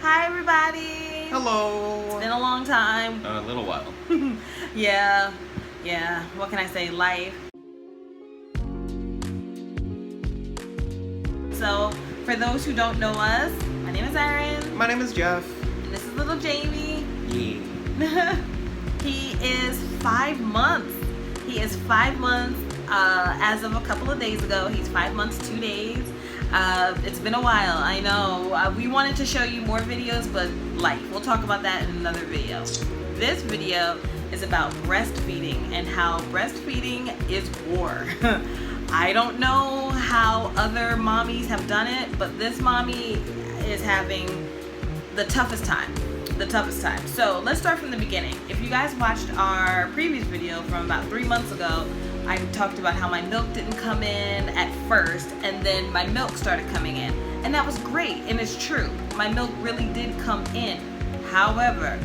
Hi everybody! Hello! It's been a long time. A little while. Yeah, what can I say? Life. So, for those who don't know us, my name is Erin. My name is Jeff. And this is little Jamie. Yeah. He is 5 months. He is 5 months as of a couple of days ago. He's 5 months, 2 days. It's been a while, I know. We wanted to show you more videos, but life. We'll talk about that in another video. This video is about breastfeeding and how breastfeeding is war. I don't know how other mommies have done it, but this mommy is having the toughest time. So let's start from the beginning. If you guys watched our previous video from about 3 months ago, I talked about how my milk didn't come in at first, and then my milk started coming in. And that was great, and it's true. My milk really did come in. However,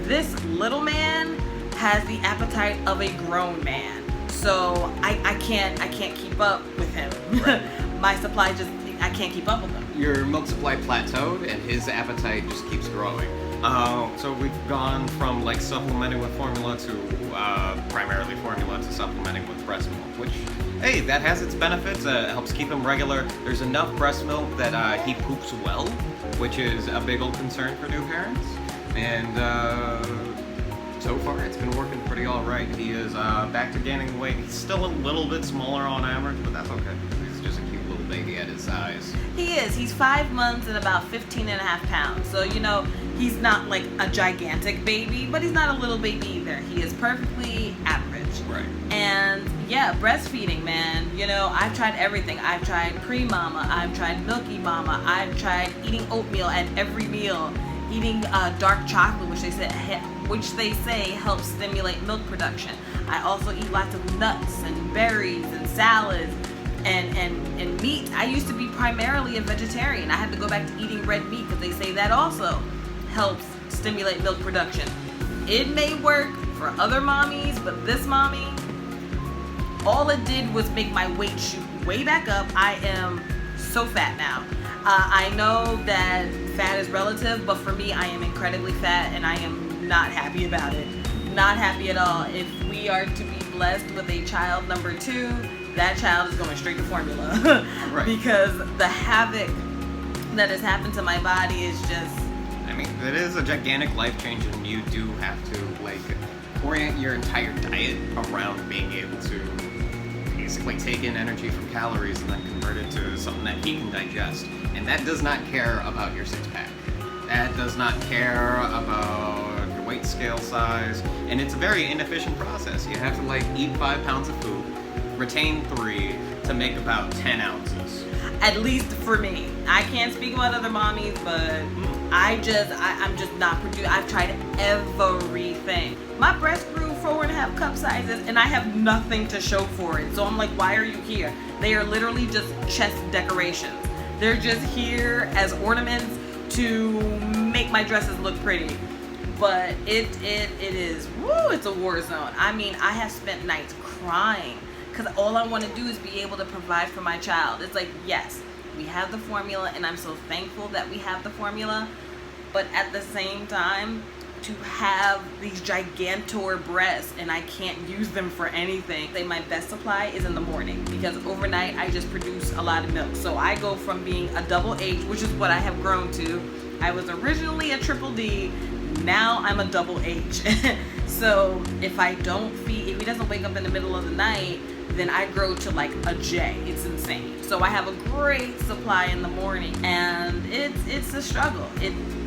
this little man has the appetite of a grown man. So I can't keep up with him. Right. My supply I can't keep up with him. Your milk supply plateaued and his appetite just keeps growing. So we've gone from like supplementing with formula to primarily formula to supplementing with breast milk, which, hey, that has its benefits. It helps keep him regular. There's enough breast milk that he poops well, which is a big old concern for new parents. And so far it's been working pretty all right. He is back to gaining weight. He's still a little bit smaller on average, but that's okay. He's just a cute little baby at his size. He is. He's 5 months and about 15.5 pounds. So, you know, he's not like a gigantic baby, but he's not a little baby either. He is perfectly average. Right. And yeah, breastfeeding, man. You know, I've tried everything. I've tried pre-mama. I've tried milky mama. I've tried eating oatmeal at every meal. Eating dark chocolate, which they say helps stimulate milk production. I also eat lots of nuts and berries and salads and meat. I used to be primarily a vegetarian. I had to go back to eating red meat because they say that also helps stimulate milk production. It may work for other mommies, but this mommy, all it did was make my weight shoot way back up. I am so fat now. I know that fat is relative, but for me, I am incredibly fat, and I am not happy about it. Not happy at all. If we are to be blessed with a child number 2, that child is going straight to formula. Right. Because the havoc that has happened to my body is just... I mean, it is a gigantic life change, and you do have to, like, orient your entire diet around being able to basically take in energy from calories and then convert it to something that he can digest. And that does not care about your six-pack. That does not care about your weight scale size. And it's a very inefficient process. You have to, like, eat 5 pounds of food, retain 3 to make about 10 ounces. At least for me. I can't speak about other mommies, but I'm just not producing. I've tried everything. My breast grew 4.5 cup sizes, and I have nothing to show for it. So I'm like, why are you here? They are literally just chest decorations. They're just here as ornaments to make my dresses look pretty. But it is, woo, it's a war zone. I mean, I have spent nights crying because all I want to do is be able to provide for my child. It's like, yes, we have the formula, and I'm so thankful that we have the formula. But at the same time, to have these gigantor breasts and I can't use them for anything. My best supply is in the morning because overnight I just produce a lot of milk. So I go from being a double H, which is what I have grown to. I was originally a triple D, now I'm a double H. So if he doesn't wake up in the middle of the night, then I grow to like a J. It's insane. So I have a great supply in the morning, and it's a struggle.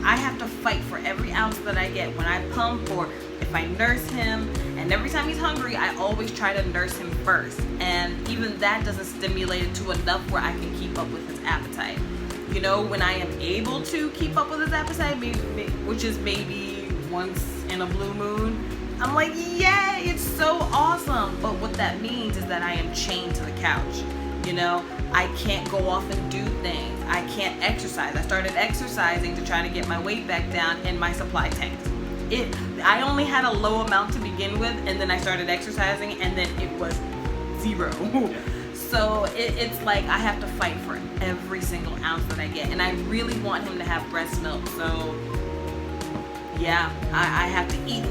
I have to fight for every ounce that I get when I pump or if I nurse him. And every time he's hungry, I always try to nurse him first. And even that doesn't stimulate it to enough where I can keep up with his appetite. You know, when I am able to keep up with his appetite, which is maybe once in a blue moon, I'm like, yay, it's so awesome. But what that means is that I am chained to the couch. You know, I can't go off and do things. I can't exercise. I started exercising to try to get my weight back down, and my supply tanked. I only had a low amount to begin with, and then I started exercising, and then it was 0. So it's like I have to fight for every single ounce that I get, and I really want him to have breast milk. So yeah, I have to eat,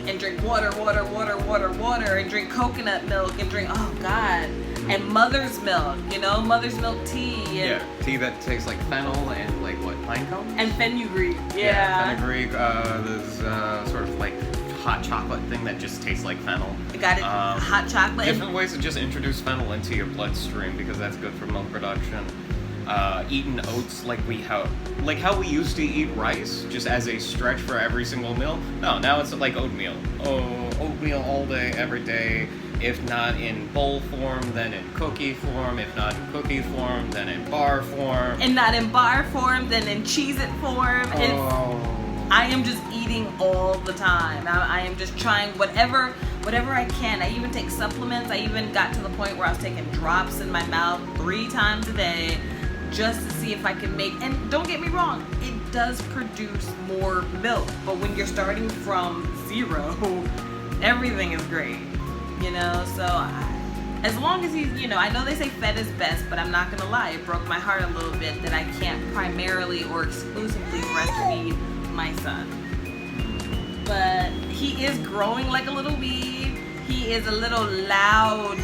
and drink water, and drink coconut milk, and drink, oh God, and mother's milk, mother's milk tea. And tea that tastes like fennel and like what, pine cones? And fenugreek. Fenugreek. There's sort of like hot chocolate thing that just tastes like fennel. I got it. Hot chocolate. Different ways to just introduce fennel into your bloodstream because that's good for milk production. Eating oats like how we used to eat rice, just as a stretch for every single meal. No, now it's like oatmeal. Oh, oatmeal all day, every day. If not in bowl form, then in cookie form. If not in cookie form, then in bar form. And not in bar form, then in Cheez-It form. I am just eating all the time. I am just trying whatever I can. I even take supplements. I even got to the point where I was taking drops in my mouth 3 times a day just to see if I can make, and don't get me wrong, it does produce more milk, but when you're starting from 0, everything is great, so as long as he's, I know they say fed is best, but I'm not gonna lie, it broke my heart a little bit that I can't primarily or exclusively breastfeed my son. But he is growing like a little weed. He is a little loud,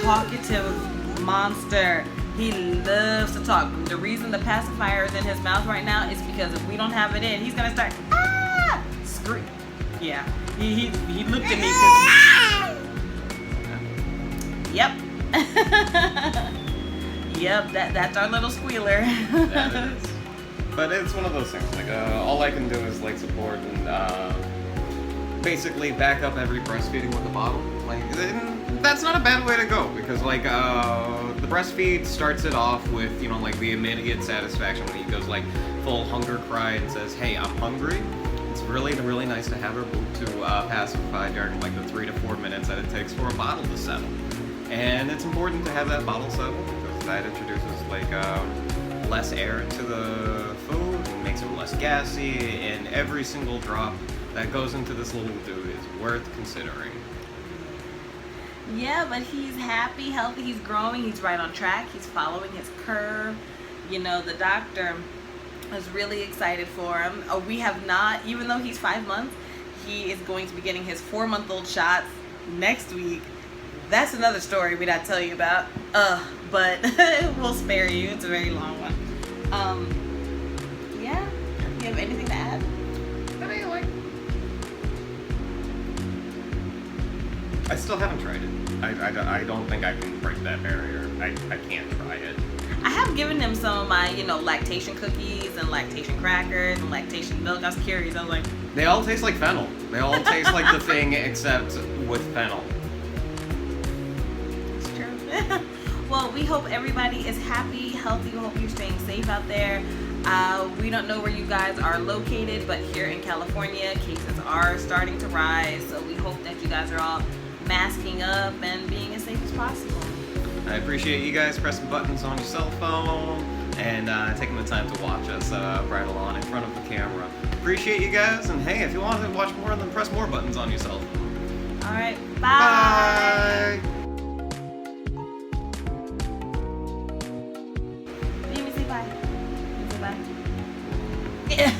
talkative monster. He loves to talk. The reason the pacifier is in his mouth right now is because if we don't have it in, he's gonna start scream. Yeah, he looked at me because yep. Yep, that's our little squealer. That is. But it's one of those things. Like all I can do is like support and basically back up every breastfeeding with a bottle. Like that's not a bad way to go because like the breastfeed starts it off with like the immediate satisfaction when he goes like full hunger cry and says, "Hey, I'm hungry." It's really nice to have her boob to pacify during like the 3 to 4 minutes that it takes for a bottle to settle. And it's important to have that bottle settle because that introduces like less air into the food and makes it less gassy, and every single drop that goes into this little dude is worth considering. Yeah, but he's happy, healthy, he's growing, he's right on track, he's following his curve. The doctor is really excited for him. We have not, even though he's 5 months, he is going to be getting his 4-month-old shots next week. That's another story we gotta tell you about. But we'll spare you. It's a very long one. Yeah. You have anything to add? I still haven't tried it. I don't think I can break that barrier. I can't try it. I have given him some of my, lactation cookies and lactation crackers and lactation milk. I was curious. I was like, they all taste like fennel. They all taste like the thing except with fennel. It's true. Well, we hope everybody is happy, healthy. We hope you're staying safe out there. We don't know where you guys are located, but here in California, cases are starting to rise. So we hope that you guys are all masking up and being as safe as possible. I appreciate you guys pressing buttons on your cell phone and taking the time to watch us rattle on in front of the camera. Appreciate you guys, and hey, if you want to watch more, then press more buttons on your cell phone. All right, bye. Bye. Let me say bye. Say bye. Yeah.